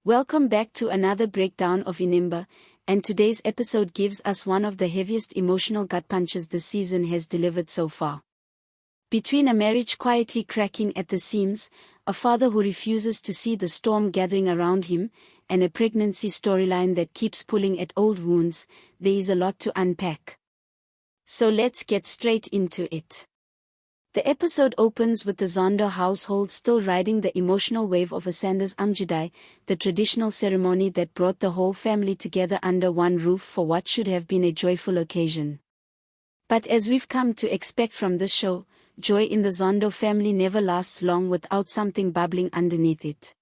Welcome back to another breakdown of Inimba, and today's episode gives us one of the heaviest emotional gut punches this season has delivered so far. Between a marriage quietly cracking at the seams, a father who refuses to see the storm gathering around him, and a pregnancy storyline that keeps pulling at old wounds, there is a lot to unpack. So let's get straight into it. The episode opens with the Zondo household still riding the emotional wave of Asanda's Amjadai, the traditional ceremony that brought the whole family together under one roof for what should have been a joyful occasion. But as we've come to expect from this show, joy in the Zondo family never lasts long without something bubbling underneath it.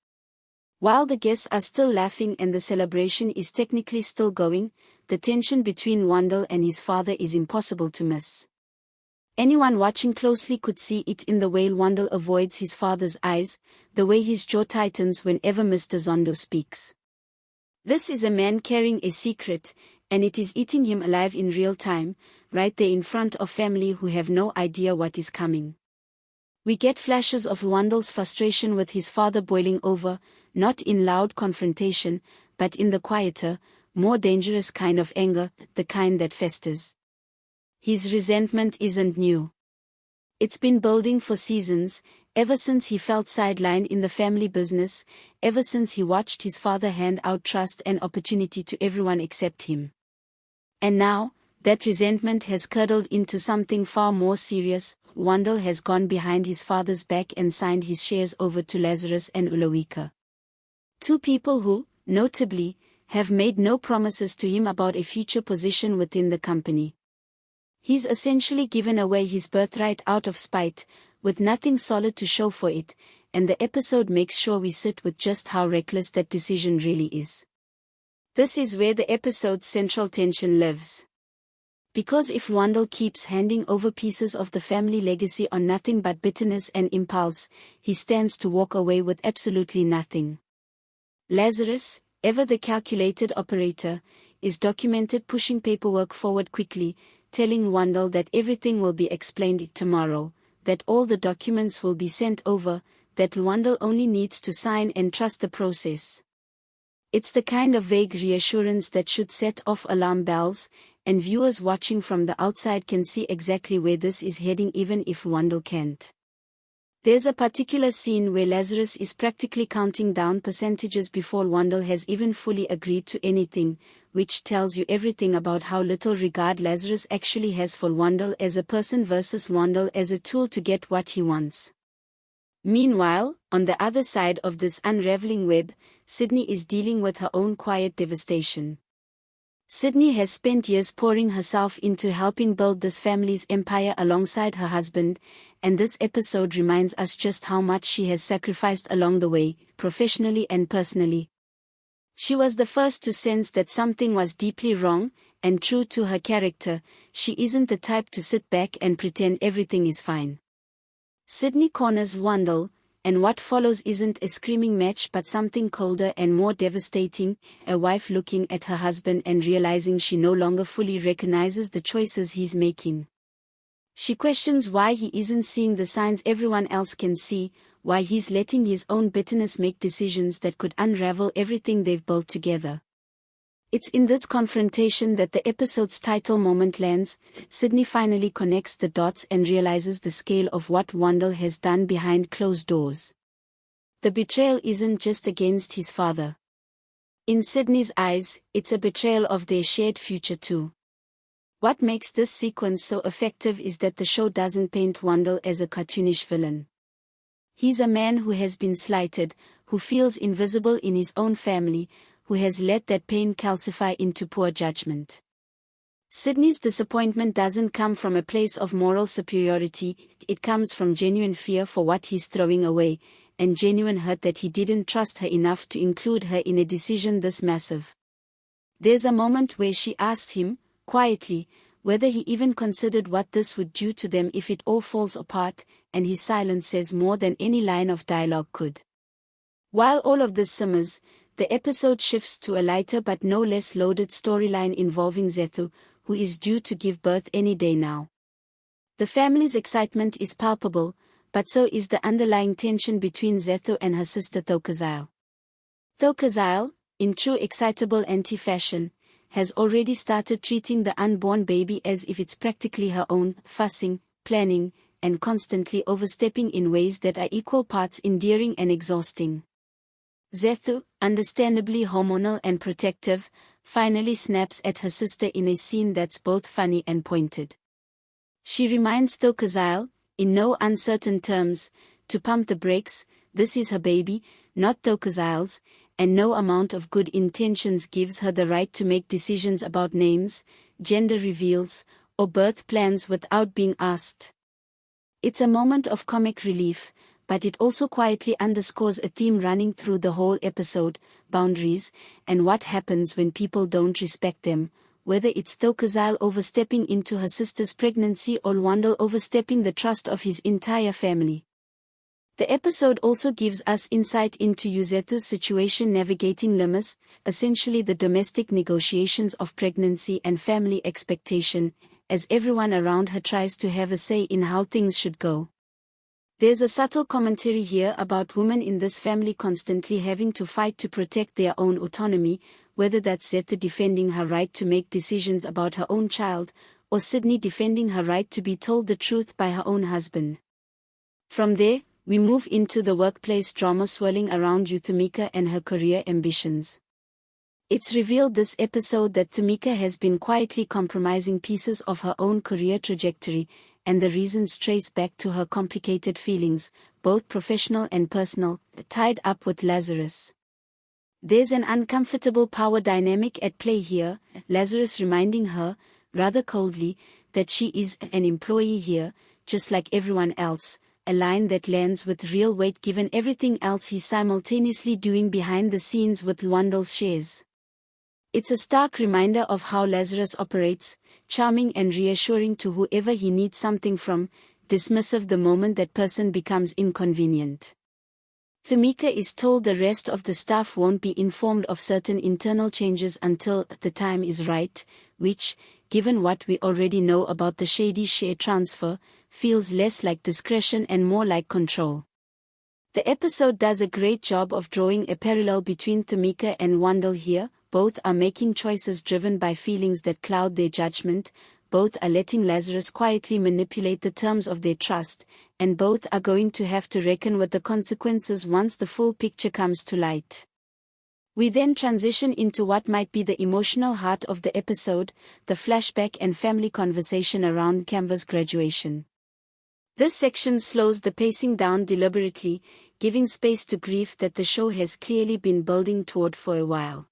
While the guests are still laughing and the celebration is technically still going, the tension between Wandle and his father is impossible to miss. Anyone watching closely could see it in the way Wandle avoids his father's eyes, the way his jaw tightens whenever Mr. Zondo speaks. This is a man carrying a secret, and it is eating him alive in real time, right there in front of family who have no idea what is coming. We get flashes of Wandle's frustration with his father boiling over, not in loud confrontation, but in the quieter, more dangerous kind of anger, the kind that festers. His resentment isn't new. It's been building for seasons, ever since he felt sidelined in the family business, ever since he watched his father hand out trust and opportunity to everyone except him. And now, that resentment has curdled into something far more serious. Wandle has gone behind his father's back and signed his shares over to Lazarus and Ulawika. Two people who, notably, have made no promises to him about a future position within the company. He's essentially given away his birthright out of spite, with nothing solid to show for it, and the episode makes sure we sit with just how reckless that decision really is. This is where the episode's central tension lives. Because if Wandle keeps handing over pieces of the family legacy on nothing but bitterness and impulse, he stands to walk away with absolutely nothing. Lazarus, ever the calculated operator, is documented pushing paperwork forward quickly, telling Wandle that everything will be explained tomorrow, that all the documents will be sent over, that Wandle only needs to sign and trust the process. It's the kind of vague reassurance that should set off alarm bells, and viewers watching from the outside can see exactly where this is heading even if Wandle can't. There's a particular scene where Lazarus is practically counting down percentages before Wandle has even fully agreed to anything, which tells you everything about how little regard Lazarus actually has for Wandle as a person versus Wandle as a tool to get what he wants. Meanwhile, on the other side of this unraveling web, Sydney is dealing with her own quiet devastation. Sydney has spent years pouring herself into helping build this family's empire alongside her husband, and this episode reminds us just how much she has sacrificed along the way, professionally and personally. She was the first to sense that something was deeply wrong, and true to her character, she isn't the type to sit back and pretend everything is fine. Sydney corners Wandle, and what follows isn't a screaming match but something colder and more devastating, a wife looking at her husband and realizing she no longer fully recognizes the choices he's making. She questions why he isn't seeing the signs everyone else can see, why he's letting his own bitterness make decisions that could unravel everything they've built together. It's in this confrontation that the episode's title moment lands. Sydney finally connects the dots and realizes the scale of what Wandle has done behind closed doors. The betrayal isn't just against his father. In Sydney's eyes, it's a betrayal of their shared future too. What makes this sequence so effective is that the show doesn't paint Wandle as a cartoonish villain. He's a man who has been slighted, who feels invisible in his own family, who has let that pain calcify into poor judgment. Sydney's disappointment doesn't come from a place of moral superiority, it comes from genuine fear for what he's throwing away, and genuine hurt that he didn't trust her enough to include her in a decision this massive. There's a moment where she asks him, quietly, whether he even considered what this would do to them if it all falls apart, and his silence says more than any line of dialogue could. While all of this simmers, the episode shifts to a lighter but no less loaded storyline involving Zethu, who is due to give birth any day now. The family's excitement is palpable, but so is the underlying tension between Zethu and her sister Thokozile. Thokozile, in true excitable anti-fashion, has already started treating the unborn baby as if it's practically her own, fussing, planning, and constantly overstepping in ways that are equal parts endearing and exhausting. Zethu, understandably hormonal and protective, finally snaps at her sister in a scene that's both funny and pointed. She reminds Thokozile, in no uncertain terms, to pump the brakes. This is her baby, not Thokozile's, and no amount of good intentions gives her the right to make decisions about names, gender reveals, or birth plans without being asked. It's a moment of comic relief, but it also quietly underscores a theme running through the whole episode: boundaries, and what happens when people don't respect them, whether it's Thokozile overstepping into her sister's pregnancy or Wandle overstepping the trust of his entire family. The episode also gives us insight into Zethu's situation navigating limas, essentially the domestic negotiations of pregnancy and family expectation, as everyone around her tries to have a say in how things should go. There's a subtle commentary here about women in this family constantly having to fight to protect their own autonomy, whether that's Zethu defending her right to make decisions about her own child, or Sydney defending her right to be told the truth by her own husband. From there, we move into the workplace drama swirling around Thumika and her career ambitions. It's revealed this episode that Thumika has been quietly compromising pieces of her own career trajectory, and the reasons trace back to her complicated feelings, both professional and personal, tied up with Lazarus. There's an uncomfortable power dynamic at play here, Lazarus reminding her, rather coldly, that she is an employee here, just like everyone else, a line that lands with real weight given everything else he's simultaneously doing behind the scenes with Lwandle's shares. It's a stark reminder of how Lazarus operates, charming and reassuring to whoever he needs something from, dismissive the moment that person becomes inconvenient. Thumika is told the rest of the staff won't be informed of certain internal changes until the time is right, which, given what we already know about the shady share transfer, feels less like discretion and more like control. The episode does a great job of drawing a parallel between Thumika and Wandle here. Both are making choices driven by feelings that cloud their judgment, both are letting Lazarus quietly manipulate the terms of their trust, and both are going to have to reckon with the consequences once the full picture comes to light. We then transition into what might be the emotional heart of the episode, the flashback and family conversation around Canva's graduation. This section slows the pacing down deliberately, giving space to grief that the show has clearly been building toward for a while.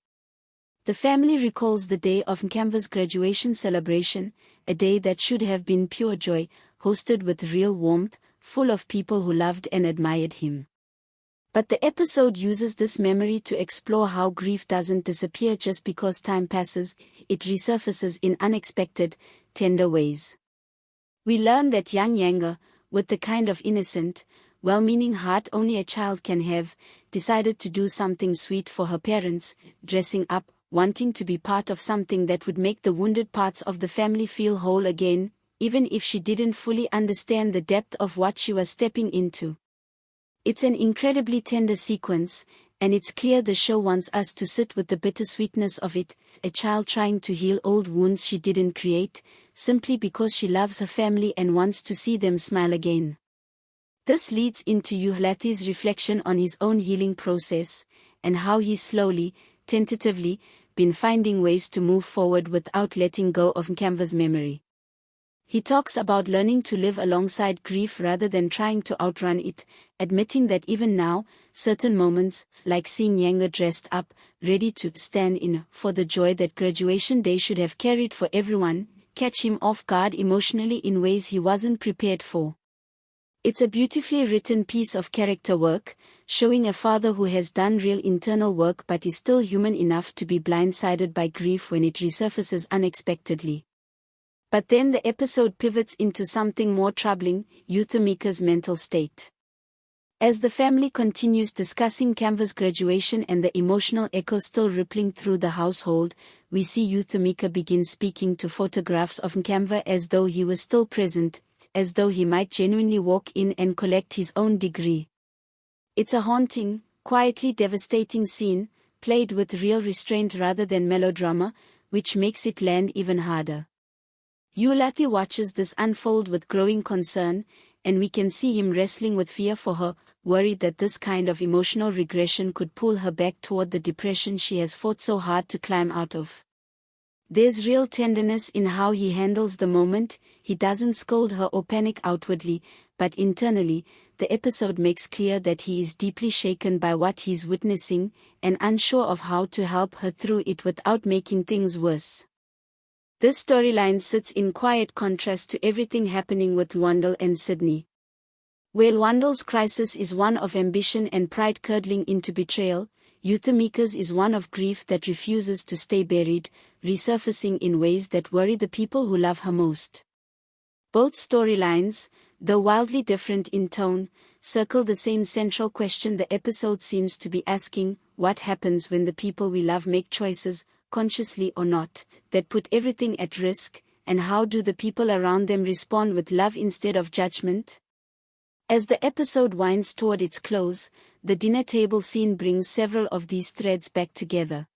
The family recalls the day of Canva's graduation celebration, a day that should have been pure joy, hosted with real warmth, full of people who loved and admired him. But the episode uses this memory to explore how grief doesn't disappear just because time passes, it resurfaces in unexpected, tender ways. We learn that young Yanga, with the kind of innocent, well-meaning heart only a child can have, decided to do something sweet for her parents, dressing up, wanting to be part of something that would make the wounded parts of the family feel whole again, even if she didn't fully understand the depth of what she was stepping into. It's an incredibly tender sequence, and it's clear the show wants us to sit with the bittersweetness of it, a child trying to heal old wounds she didn't create, simply because she loves her family and wants to see them smile again. This leads into Lathi's reflection on his own healing process, and how he's slowly, tentatively, been finding ways to move forward without letting go of Canva's memory. He talks about learning to live alongside grief rather than trying to outrun it, admitting that even now, certain moments, like seeing Yanga dressed up, ready to stand in for the joy that graduation day should have carried for everyone, catch him off guard emotionally in ways he wasn't prepared for. It's a beautifully written piece of character work, showing a father who has done real internal work but is still human enough to be blindsided by grief when it resurfaces unexpectedly. But then the episode pivots into something more troubling, Thumika's mental state. As the family continues discussing Canva's graduation and the emotional echo still rippling through the household, we see Thumika begin speaking to photographs of Canva as though he was still present, as though he might genuinely walk in and collect his own degree. It's a haunting, quietly devastating scene, played with real restraint rather than melodrama, which makes it land even harder. Lwandle watches this unfold with growing concern, and we can see him wrestling with fear for her, worried that this kind of emotional regression could pull her back toward the depression she has fought so hard to climb out of. There's real tenderness in how he handles the moment. He doesn't scold her or panic outwardly, but internally, the episode makes clear that he is deeply shaken by what he's witnessing, and unsure of how to help her through it without making things worse. This storyline sits in quiet contrast to everything happening with Wandle and Sydney. Where Wandle's crisis is one of ambition and pride curdling into betrayal, Inimba's is one of grief that refuses to stay buried, resurfacing in ways that worry the people who love her most. Both storylines, though wildly different in tone, circle the same central question the episode seems to be asking: what happens when the people we love make choices, consciously or not, that put everything at risk, and how do the people around them respond with love instead of judgment? As the episode winds toward its close, the dinner table scene brings several of these threads back together.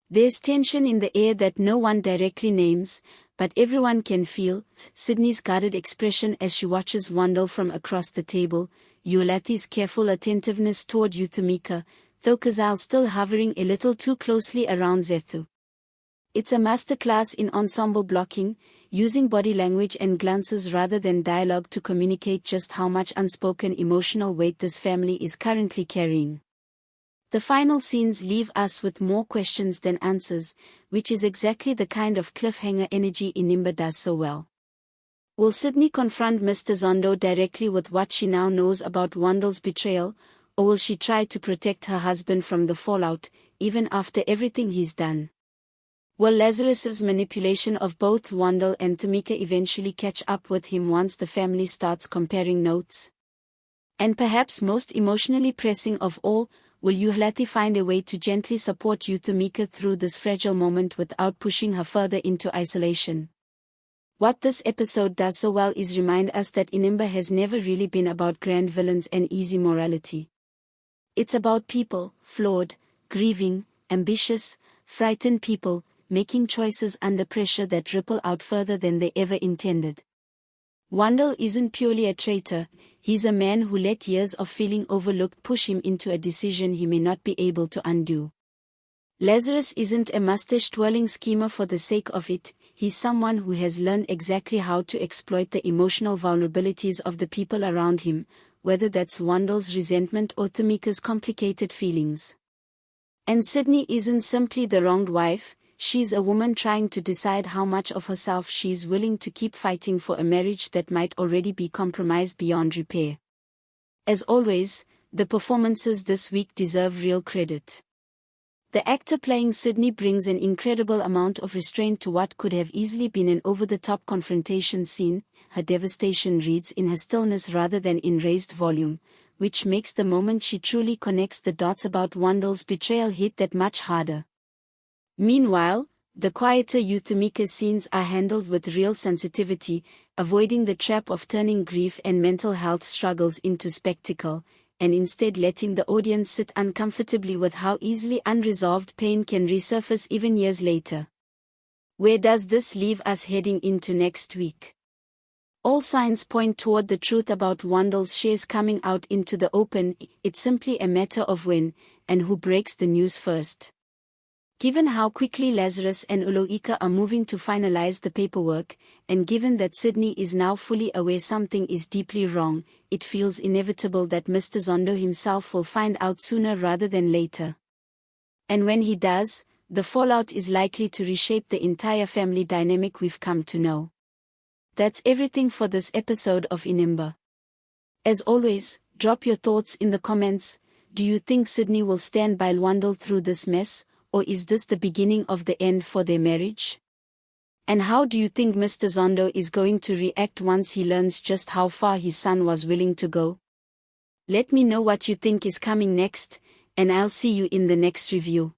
There's tension in the air that no one directly names, but everyone can feel. Sydney's guarded expression as she watches Wandle from across the table, Lwandle's careful attentiveness toward Inimba, though Kazal still hovering a little too closely around Zethu. It's a masterclass in ensemble blocking, using body language and glances rather than dialogue to communicate just how much unspoken emotional weight this family is currently carrying. The final scenes leave us with more questions than answers, which is exactly the kind of cliffhanger energy Inimba does so well. Will Sydney confront Mr. Zondo directly with what she now knows about Wandle's betrayal, or will she try to protect her husband from the fallout, even after everything he's done? Will Lazarus's manipulation of both Wandle and Inimba eventually catch up with him once the family starts comparing notes? And perhaps most emotionally pressing of all, will Lwandle find a way to gently support Inimba through this fragile moment without pushing her further into isolation? What this episode does so well is remind us that Inimba has never really been about grand villains and easy morality. It's about people, flawed, grieving, ambitious, frightened people, making choices under pressure that ripple out further than they ever intended. Wandle isn't purely a traitor, he's a man who let years of feeling overlooked push him into a decision he may not be able to undo. Lazarus isn't a mustache-twirling schemer for the sake of it, he's someone who has learned exactly how to exploit the emotional vulnerabilities of the people around him, whether that's Wandle's resentment or Inimba's complicated feelings. And Sydney isn't simply the wronged wife, she's a woman trying to decide how much of herself she's willing to keep fighting for a marriage that might already be compromised beyond repair. As always, the performances this week deserve real credit. The actor playing Sydney brings an incredible amount of restraint to what could have easily been an over-the-top confrontation scene. Her devastation reads in her stillness rather than in raised volume, which makes the moment she truly connects the dots about Wandle's betrayal hit that much harder. Meanwhile, the quieter Inimba scenes are handled with real sensitivity, avoiding the trap of turning grief and mental health struggles into spectacle, and instead letting the audience sit uncomfortably with how easily unresolved pain can resurface even years later. Where does this leave us heading into next week? All signs point toward the truth about Wandle's shares coming out into the open. It's simply a matter of when, and who breaks the news first. Given how quickly Lazarus and Lwandle are moving to finalize the paperwork, and given that Sydney is now fully aware something is deeply wrong, it feels inevitable that Mr. Zondo himself will find out sooner rather than later. And when he does, the fallout is likely to reshape the entire family dynamic we've come to know. That's everything for this episode of Inimba. As always, drop your thoughts in the comments. Do you think Sydney will stand by Lwandle through this mess, or is this the beginning of the end for their marriage? And how do you think Mr. Zondo is going to react once he learns just how far his son was willing to go? Let me know what you think is coming next, and I'll see you in the next review.